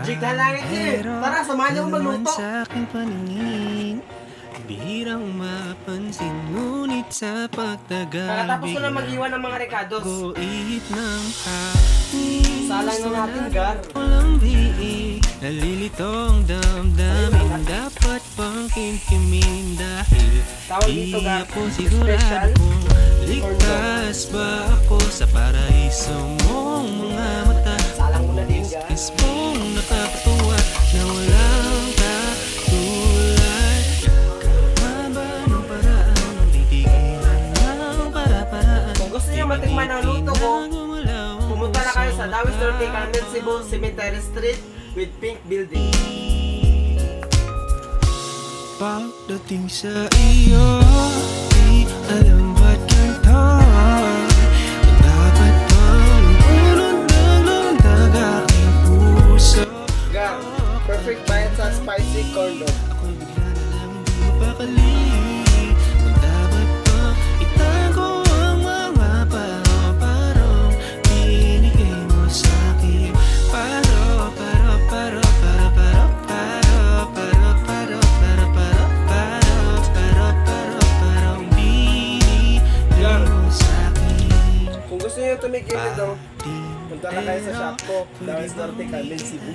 Jigda langit eh. Tara, samahan niyo akong magluto. Sa aking paningin, bihirang mapansin, ngunit sa pagtagal, Kakatapos ko na mag-iwan ng mga rekados. Guhit ng hangin, Salang na natin, Gar. walang biig, nalilito ang damdamin. Dapat pang kimkimin dahil Tawag dito, di Gar. ako Special sigurado kung ligtas ba ako sa paraiso mong mga mata. Salang mo na din, Gar. Is mong nakakatuwa na walang katulad. Kakaba ng paraan, titigilan ng para-paraan. Kung gusto niyo matikman ang luto ko, pumunta na kayo sa Dawis Norte, Carmen, Cebu, Cemetery Street with Pink Building. Pagdating sa iyo, di alam ba't ganito. Dapat bang ulod ng lundag aking puso. Gar, perfect bite sa spicy corn dog. Ako'y bigla na lang di mapakali. Dapat bang itago ang mga paro-parong binigay mo sa'kin. Parong binigay mo sa'kin. Kung gusto niyo tumigil nito, punta na kayo sa shop ko, Dawis Norte, Carmen, Cebu.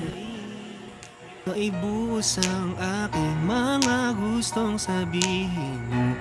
Maibuhos ang aking mga gustong sabihin.